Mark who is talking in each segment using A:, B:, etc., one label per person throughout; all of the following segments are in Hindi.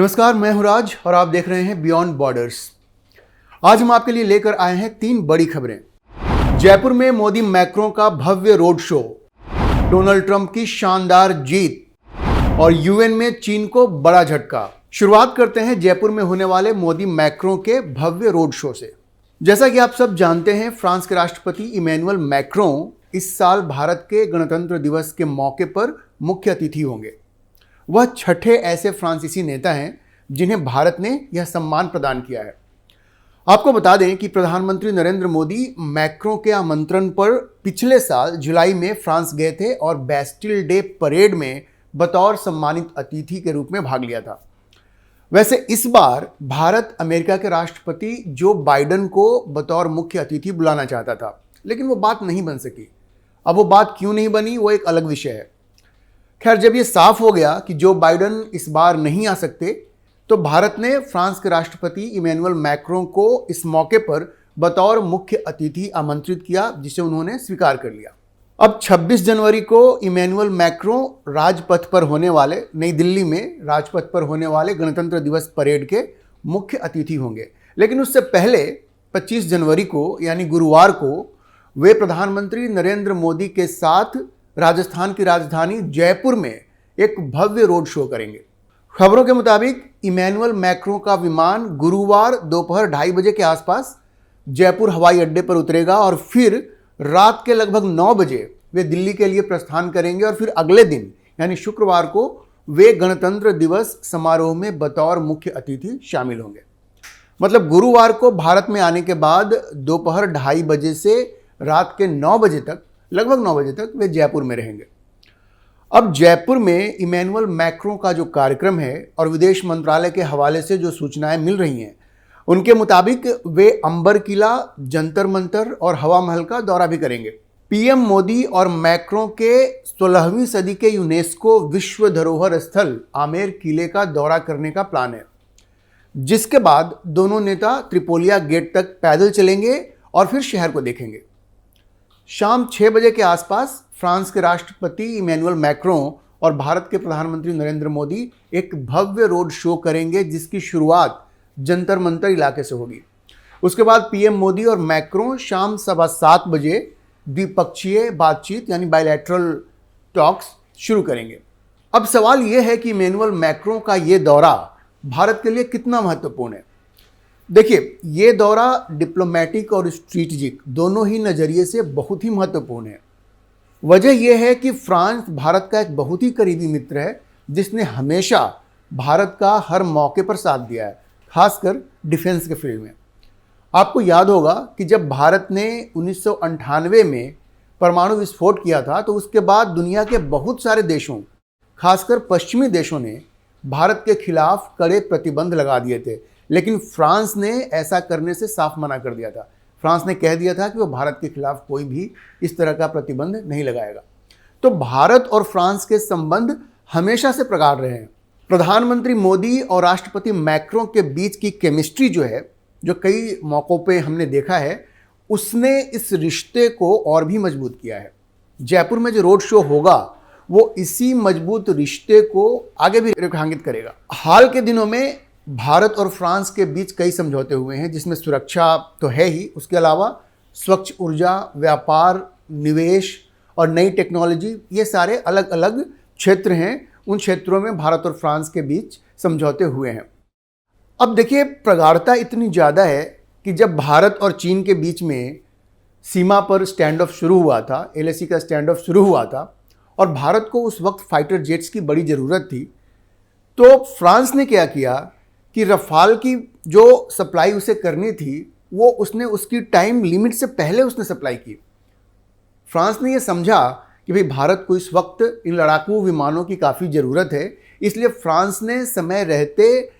A: नमस्कार, मैं हूं राज और आप देख रहे हैं बियॉन्ड बॉर्डर्स। आज हम आपके लिए लेकर आए हैं 3 बड़ी खबरें। जयपुर में मोदी मैक्रों का भव्य रोड शो, डोनाल्ड ट्रंप की शानदार जीत और यूएन में चीन को बड़ा झटका। शुरुआत करते हैं जयपुर में होने वाले मोदी मैक्रों के भव्य रोड शो से। जैसा कि आप सब जानते हैं, फ्रांस के राष्ट्रपति इमैनुअल मैक्रों इस साल भारत के गणतंत्र दिवस के मौके पर मुख्य अतिथि होंगे। वह छठे ऐसे फ्रांसीसी नेता हैं जिन्हें भारत ने यह सम्मान प्रदान किया है। आपको बता दें कि प्रधानमंत्री नरेंद्र मोदी मैक्रों के आमंत्रण पर पिछले साल जुलाई में फ्रांस गए थे और बैस्टिल डे परेड में बतौर सम्मानित अतिथि के रूप में भाग लिया था। वैसे इस बार भारत अमेरिका के राष्ट्रपति जो बाइडेन को बतौर मुख्य अतिथि बुलाना चाहता था, लेकिन वो बात नहीं बन सकी। अब वो बात क्यों नहीं बनी, वो एक अलग विषय है। खैर, जब ये साफ हो गया कि जो बाइडेन इस बार नहीं आ सकते, तो भारत ने फ्रांस के राष्ट्रपति इमैनुअल मैक्रों को इस मौके पर बतौर मुख्य अतिथि आमंत्रित किया, जिसे उन्होंने स्वीकार कर लिया। अब 26 जनवरी को इमैनुअल मैक्रों राजपथ पर होने वाले, नई दिल्ली में राजपथ पर होने वाले गणतंत्र दिवस परेड के मुख्य अतिथि होंगे। लेकिन उससे पहले 25 जनवरी को यानी गुरुवार को वे प्रधानमंत्री नरेंद्र मोदी के साथ राजस्थान की राजधानी जयपुर में एक भव्य रोड शो करेंगे। खबरों के मुताबिक इमैनुअल मैक्रों का विमान गुरुवार दोपहर 2:30 बजे के आसपास जयपुर हवाई अड्डे पर उतरेगा और फिर रात के लगभग 9 बजे वे दिल्ली के लिए प्रस्थान करेंगे और फिर अगले दिन यानी शुक्रवार को वे गणतंत्र दिवस समारोह में बतौर मुख्य अतिथि शामिल होंगे। मतलब गुरुवार को भारत में आने के बाद दोपहर 2:30 बजे से रात के 9 बजे तक, लगभग 9 बजे तक वे जयपुर में रहेंगे। अब जयपुर में इमैनुअल मैक्रों का जो कार्यक्रम है और विदेश मंत्रालय के हवाले से जो सूचनाएं मिल रही हैं, उनके मुताबिक वे अंबर किला, जंतर मंतर और हवा महल का दौरा भी करेंगे। पीएम मोदी और मैक्रों के 16वीं सदी के यूनेस्को विश्व धरोहर स्थल आमेर किले का दौरा करने का प्लान है, जिसके बाद दोनों नेता त्रिपोलिया गेट तक पैदल चलेंगे और फिर शहर को देखेंगे। शाम 6 बजे के आसपास फ्रांस के राष्ट्रपति इमैनुअल मैक्रों और भारत के प्रधानमंत्री नरेंद्र मोदी एक भव्य रोड शो करेंगे, जिसकी शुरुआत जंतर मंतर इलाके से होगी। उसके बाद पीएम मोदी और मैक्रों शाम 7:15 बजे द्विपक्षीय बातचीत यानी बायलैटरल टॉक्स शुरू करेंगे। अब सवाल यह है कि इमैनुअल मैक्रों का ये दौरा भारत के लिए कितना महत्वपूर्ण है। देखिए, ये दौरा डिप्लोमेटिक और स्ट्रेटेजिक दोनों ही नज़रिए से बहुत ही महत्वपूर्ण है। वजह यह है कि फ्रांस भारत का एक बहुत ही करीबी मित्र है, जिसने हमेशा भारत का हर मौके पर साथ दिया है, खासकर डिफेंस के फील्ड में। आपको याद होगा कि जब भारत ने 1998 में परमाणु विस्फोट किया था, तो उसके बाद दुनिया के बहुत सारे देशों, खासकर पश्चिमी देशों ने भारत के खिलाफ कड़े प्रतिबंध लगा दिए थे। लेकिन फ्रांस ने ऐसा करने से साफ मना कर दिया था। फ्रांस ने कह दिया था कि वो भारत के खिलाफ कोई भी इस तरह का प्रतिबंध नहीं लगाएगा। तो भारत और फ्रांस के संबंध हमेशा से प्रगाढ़ रहे हैं। प्रधानमंत्री मोदी और राष्ट्रपति मैक्रों के बीच की केमिस्ट्री जो है, जो कई मौक़ों पे हमने देखा है, उसने इस रिश्ते को और भी मजबूत किया है। जयपुर में जो रोड शो होगा वो इसी मजबूत रिश्ते को आगे भी रेखांकित करेगा। हाल के दिनों में भारत और फ्रांस के बीच कई समझौते हुए हैं, जिसमें सुरक्षा तो है ही, उसके अलावा स्वच्छ ऊर्जा, व्यापार, निवेश और नई टेक्नोलॉजी, ये सारे अलग अलग क्षेत्र हैं। उन क्षेत्रों में भारत और फ्रांस के बीच समझौते हुए हैं। अब देखिए, प्रगाढ़ता इतनी ज़्यादा है कि जब भारत और चीन के बीच में सीमा पर स्टैंड ऑफ शुरू हुआ था, LAC का स्टैंड ऑफ शुरू हुआ था और भारत को उस वक्त फाइटर जेट्स की बड़ी ज़रूरत थी, तो फ्रांस ने क्या किया कि रफाल की जो सप्लाई उसे करनी थी, वो उसने उसकी टाइम लिमिट से पहले उसने सप्लाई की। फ्रांस ने ये समझा कि भाई भारत को इस वक्त इन लड़ाकू विमानों की काफ़ी ज़रूरत है, इसलिए फ्रांस ने समय रहते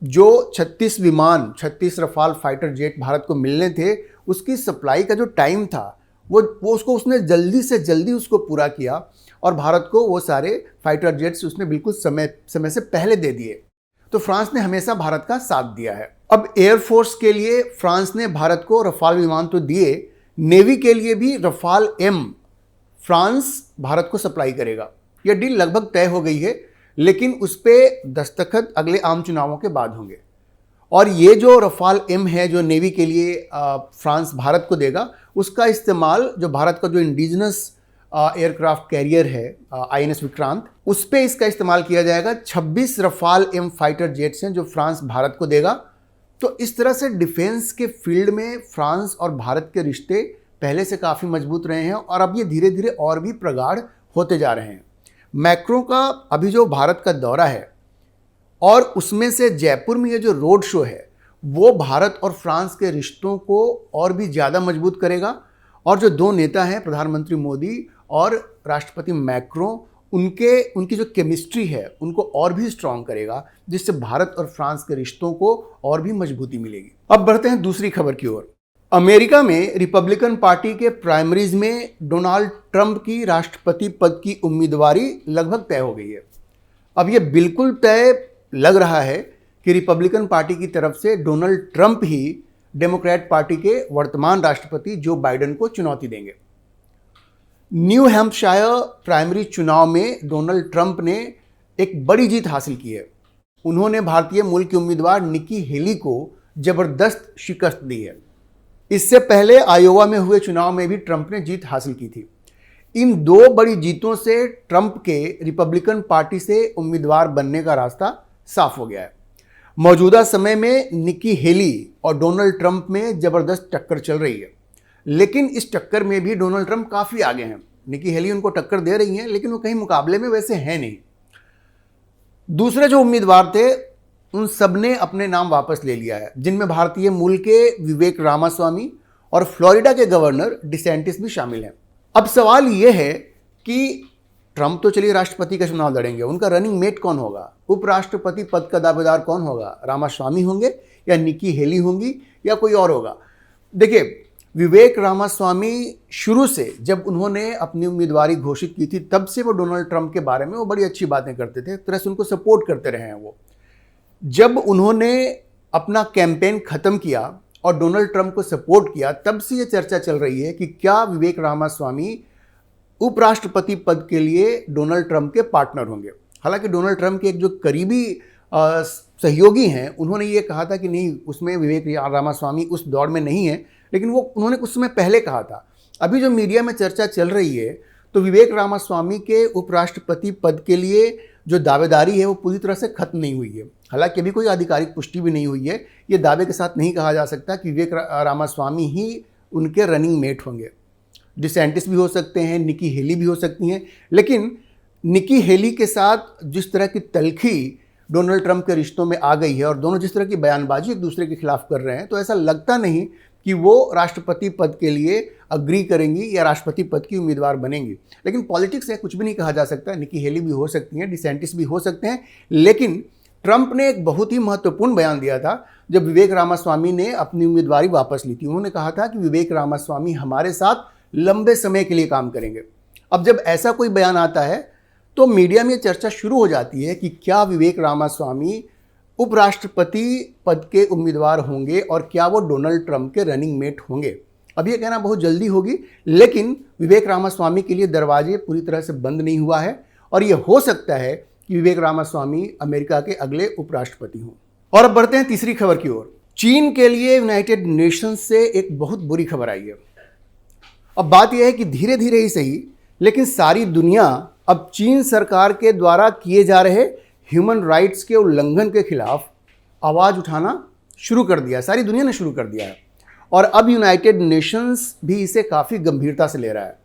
A: जो 36 विमान, 36 रफाल फाइटर जेट भारत को मिलने थे, उसकी सप्लाई का जो टाइम था वो उसको उसने जल्दी से जल्दी उसको पूरा किया और भारत को वो सारे फाइटर जेट्स उसने बिल्कुल समय से पहले दे दिए। तो फ्रांस ने हमेशा भारत का साथ दिया है। अब एयरफोर्स के लिए फ्रांस ने भारत को रफाल विमान तो दिए, नेवी के लिए भी रफाल M फ्रांस भारत को सप्लाई करेगा। यह डील लगभग तय हो गई है। लेकिन उस पर दस्तखत अगले आम चुनावों के बाद होंगे। और ये जो रफाल एम है जो नेवी के लिए फ्रांस भारत को देगा, उसका इस्तेमाल जो भारत का जो इंडिजिनस एयरक्राफ्ट कैरियर है INS विक्रांत, उस पर इसका इस्तेमाल किया जाएगा। 26 रफाल एम फाइटर जेट्स हैं जो फ्रांस भारत को देगा। तो इस तरह से डिफेंस के फील्ड में फ्रांस और भारत के रिश्ते पहले से काफ़ी मजबूत रहे हैं और अब ये धीरे धीरे और भी प्रगाढ़ होते जा रहे हैं। मैक्रों का अभी जो भारत का दौरा है और उसमें से जयपुर में ये जो रोड शो है वो भारत और फ्रांस के रिश्तों को और भी ज़्यादा मजबूत करेगा। और जो दो नेता हैं प्रधानमंत्री मोदी और राष्ट्रपति मैक्रों, उनकी जो केमिस्ट्री है उनको और भी स्ट्रांग करेगा, जिससे भारत और फ्रांस के रिश्तों को और भी मजबूती मिलेगी। अब बढ़ते हैं दूसरी खबर की ओर। अमेरिका में रिपब्लिकन पार्टी के प्राइमरीज में डोनाल्ड ट्रंप की राष्ट्रपति पद की उम्मीदवारी लगभग तय हो गई है। अब यह बिल्कुल तय लग रहा है कि रिपब्लिकन पार्टी की तरफ से डोनाल्ड ट्रंप ही डेमोक्रेट पार्टी के वर्तमान राष्ट्रपति जो बाइडेन को चुनौती देंगे। न्यू हैम्पशायर प्राइमरी चुनाव में डोनाल्ड ट्रंप ने एक बड़ी जीत हासिल की है। उन्होंने भारतीय मूल की उम्मीदवार निकी हेली को जबरदस्त शिकस्त दी है। इससे पहले आयोवा में हुए चुनाव में भी ट्रंप ने जीत हासिल की थी। इन दो बड़ी जीतों से ट्रंप के रिपब्लिकन पार्टी से उम्मीदवार बनने का रास्ता साफ हो गया है। मौजूदा समय में निकी हेली और डोनाल्ड ट्रंप में जबरदस्त टक्कर चल रही है, लेकिन इस टक्कर में भी डोनाल्ड ट्रंप काफ़ी आगे हैं। निकी हेली उनको टक्कर दे रही हैं, लेकिन वो कहीं मुकाबले में वैसे हैं नहीं। दूसरे जो उम्मीदवार थे उन सब ने अपने नाम वापस ले लिया है, जिनमें भारतीय मूल के विवेक रामास्वामी और फ्लोरिडा के गवर्नर डिसेंटिस भी शामिल हैं। अब सवाल यह है कि ट्रंप तो चलिए राष्ट्रपति का चुनाव लड़ेंगे, उनका रनिंग मेट कौन होगा? उपराष्ट्रपति पद का दावेदार कौन होगा? रामास्वामी होंगे या निकी हेली होंगी या कोई और होगा? देखिए, विवेक रामास्वामी शुरू से जब उन्होंने अपनी उम्मीदवारी घोषित की थी तब से वो डोनाल्ड ट्रंप के बारे में वो बड़ी अच्छी बातें करते थे, एक तरह से उनको सपोर्ट करते रहे हैं वो। जब उन्होंने अपना कैंपेन खत्म किया और डोनाल्ड ट्रंप को सपोर्ट किया, तब से ये चर्चा चल रही है कि क्या विवेक रामास्वामी उपराष्ट्रपति पद के लिए डोनाल्ड ट्रंप के पार्टनर होंगे। हालांकि डोनाल्ड ट्रंप के एक जो करीबी सहयोगी हैं उन्होंने ये कहा था कि नहीं, उसमें विवेक रामास्वामी उस दौड़ में नहीं है, लेकिन वो उन्होंने कुछ समय पहले कहा था। अभी जो मीडिया में चर्चा चल रही है तो विवेक रामास्वामी के उपराष्ट्रपति पद के लिए जो दावेदारी है वो पूरी तरह से खत्म नहीं हुई है। हालांकि अभी कोई आधिकारिक पुष्टि भी नहीं हुई है। ये दावे के साथ नहीं कहा जा सकता कि विवेक रामास्वामी ही उनके रनिंग मेट होंगे। डिसेंटिस भी हो सकते हैं, निकी हेली भी हो सकती हैं, लेकिन निकी हेली के साथ जिस तरह की तलखी डोनाल्ड ट्रंप के रिश्तों में आ गई है और दोनों जिस तरह की बयानबाजी एक दूसरे के खिलाफ कर रहे हैं, तो ऐसा लगता नहीं कि वो राष्ट्रपति पद के लिए अग्री करेंगी या राष्ट्रपति पद की उम्मीदवार बनेंगी। लेकिन पॉलिटिक्स है, कुछ भी नहीं कहा जा सकता। निकी हेली भी हो सकती हैं, डिसेंटिस भी हो सकते हैं, लेकिन ट्रंप ने एक बहुत ही महत्वपूर्ण बयान दिया था जब विवेक रामास्वामी ने अपनी उम्मीदवारी वापस ली थी। उन्होंने कहा था कि विवेक रामास्वामी हमारे साथ लंबे समय के लिए काम करेंगे। अब जब ऐसा कोई बयान आता है तो मीडिया में चर्चा शुरू हो जाती है कि क्या विवेक रामास्वामी उपराष्ट्रपति पद के उम्मीदवार होंगे और क्या वो डोनाल्ड ट्रंप के रनिंग मेट होंगे। अब ये कहना बहुत जल्दी होगी, लेकिन विवेक रामास्वामी के लिए दरवाजे पूरी तरह से बंद नहीं हुआ है और ये हो सकता है कि विवेक रामास्वामी अमेरिका के अगले उपराष्ट्रपति हों। और अब बढ़ते हैं तीसरी खबर की ओर। चीन के लिए यूनाइटेड नेशंस से एक बहुत बुरी खबर आई है। अब बात यह है कि धीरे धीरे ही सही, लेकिन सारी दुनिया अब चीन सरकार के द्वारा किए जा रहे ह्यूमन राइट्स के उल्लंघन के खिलाफ आवाज़ उठाना शुरू कर दिया। सारी दुनिया ने शुरू कर दिया है और अब यूनाइटेड नेशंस भी इसे काफ़ी गंभीरता से ले रहा है।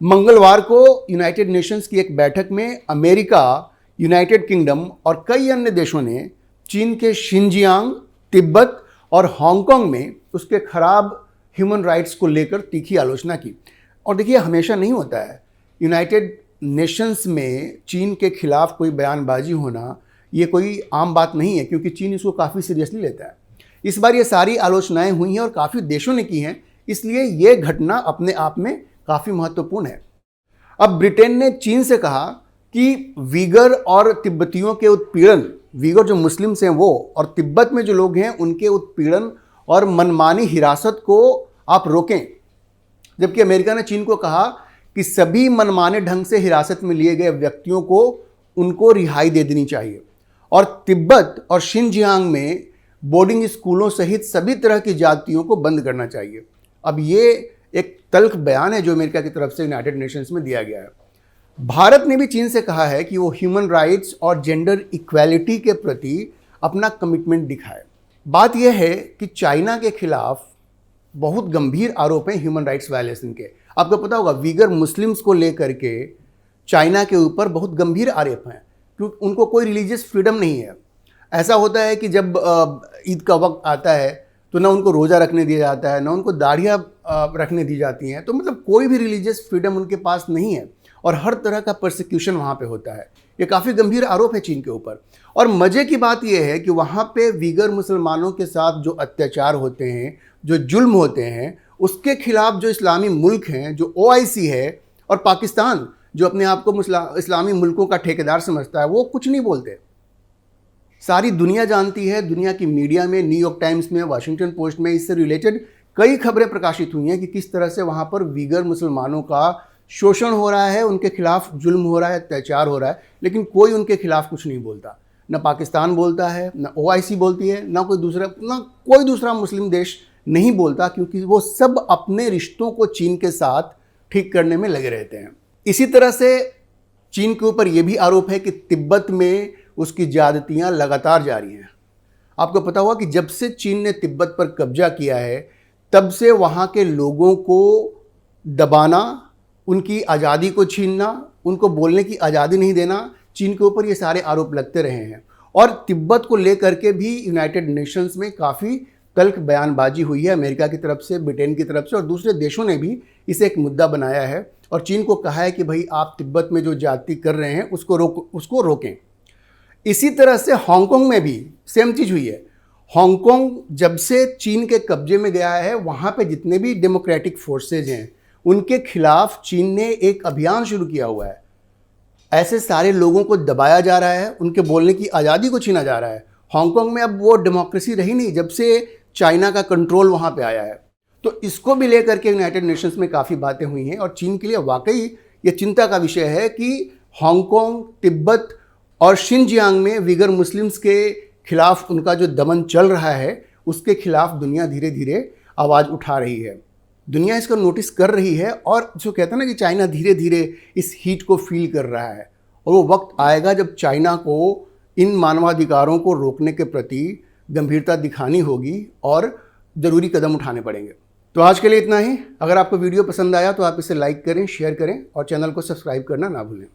A: मंगलवार को यूनाइटेड नेशंस की एक बैठक में अमेरिका, यूनाइटेड किंगडम और कई अन्य देशों ने चीन के शिनजियांग, तिब्बत और हांगकांग में उसके खराब ह्यूमन राइट्स को लेकर तीखी आलोचना की। और देखिए, हमेशा नहीं होता है यूनाइटेड नेशंस में चीन के खिलाफ कोई बयानबाजी होना, ये कोई आम बात नहीं है, क्योंकि चीन इसको काफ़ी सीरियसली लेता है। इस बार ये सारी आलोचनाएं हुई हैं और काफ़ी देशों ने की हैं, इसलिए ये घटना अपने आप में काफ़ी महत्वपूर्ण है। अब ब्रिटेन ने चीन से कहा कि वीगर और तिब्बतियों के उत्पीड़न, वीगर जो मुस्लिम्स हैं वो और तिब्बत में जो लोग हैं उनके उत्पीड़न और मनमानी हिरासत को आप रोकें। जबकि अमेरिका ने चीन को कहा कि सभी मनमाने ढंग से हिरासत में लिए गए व्यक्तियों को उनको रिहाई दे देनी चाहिए और तिब्बत और शिनजियांग में बोर्डिंग स्कूलों सहित सभी तरह की जातियों को बंद करना चाहिए। अब ये एक तल्ख बयान है जो अमेरिका की तरफ से यूनाइटेड नेशंस में दिया गया है। भारत ने भी चीन से कहा है कि वो ह्यूमन राइट्स और जेंडर इक्वालिटी के प्रति अपना कमिटमेंट दिखाए। बात यह है कि चाइना के खिलाफ बहुत गंभीर आरोप हैं ह्यूमन राइट्स वायलेशन के। आपको पता होगा वीगर मुस्लिम्स को लेकर के चाइना के ऊपर बहुत गंभीर आरोप हैं क्योंकि उनको कोई रिलीजियस फ्रीडम नहीं है। ऐसा होता है कि जब ईद का वक्त आता है तो ना उनको रोज़ा रखने दिया जाता है, ना उनको दाढ़ियाँ रखने दी जाती हैं। तो मतलब कोई भी रिलीजियस फ्रीडम उनके पास नहीं है और हर तरह का परसिक्यूशन वहाँ पे होता है। ये काफ़ी गंभीर आरोप है चीन के ऊपर। और मज़े की बात यह है कि वहाँ पे वीगर मुसलमानों के साथ जो अत्याचार होते हैं, जो जुल्म होते हैं, उसके खिलाफ जो इस्लामी मुल्क हैं, जो OIC है और पाकिस्तान जो अपने आप को इस्लामी मुल्कों का ठेकेदार समझता है, वो कुछ नहीं बोलते। सारी दुनिया जानती है, दुनिया की मीडिया में, न्यूयॉर्क टाइम्स में, वाशिंगटन पोस्ट में इससे रिलेटेड कई खबरें प्रकाशित हुई हैं कि किस तरह से वहाँ पर वीगर मुसलमानों का शोषण हो रहा है, उनके खिलाफ जुल्म हो रहा है, अत्याचार हो रहा है, लेकिन कोई उनके खिलाफ कुछ नहीं बोलता। न पाकिस्तान बोलता है, न OIC बोलती है, न कोई दूसरा मुस्लिम देश नहीं बोलता, क्योंकि वो सब अपने रिश्तों को चीन के साथ ठीक करने में लगे रहते हैं। इसी तरह से चीन के ऊपर यह भी आरोप है कि तिब्बत में उसकी ज्यादतियाँ लगातार जारी हैं। आपको पता होगा कि जब से चीन ने तिब्बत पर कब्जा किया है तब से वहाँ के लोगों को दबाना, उनकी आज़ादी को छीनना, उनको बोलने की आज़ादी नहीं देना, चीन के ऊपर ये सारे आरोप लगते रहे हैं। और तिब्बत को लेकर के भी यूनाइटेड नेशंस में काफ़ी तल्ख बयानबाजी हुई है अमेरिका की तरफ से, ब्रिटेन की तरफ से, और दूसरे देशों ने भी इसे एक मुद्दा बनाया है और चीन को कहा है कि भाई आप तिब्बत में जो जाति कर रहे हैं उसको रोकें। इसी तरह से हांगकांग में भी सेम चीज़ हुई है। हांगकांग जब से चीन के कब्जे में गया है, वहाँ पे जितने भी डेमोक्रेटिक फोर्सेज हैं उनके खिलाफ चीन ने एक अभियान शुरू किया हुआ है। ऐसे सारे लोगों को दबाया जा रहा है, उनके बोलने की आज़ादी को छीना जा रहा है। हांगकांग में अब वो डेमोक्रेसी रही नहीं जब से चाइना का कंट्रोल वहाँ पे आया है। तो इसको भी लेकर के यूनाइटेड नेशंस में काफ़ी बातें हुई हैं और चीन के लिए वाकई ये चिंता का विषय है कि हांगकांग, तिब्बत और शिनजियांग में वीगर मुस्लिम्स के खिलाफ उनका जो दमन चल रहा है उसके खिलाफ दुनिया धीरे धीरे आवाज़ उठा रही है। दुनिया इसको नोटिस कर रही है और जो कहते हैं ना कि चाइना धीरे धीरे इस हीट को फील कर रहा है और वो वक्त आएगा जब चाइना को इन मानवाधिकारों को रोकने के प्रति गंभीरता दिखानी होगी और ज़रूरी कदम उठाने पड़ेंगे। तो आज के लिए इतना ही। अगर आपको वीडियो पसंद आया तो आप इसे लाइक करें, शेयर करें और चैनल को सब्सक्राइब करना ना भूलें।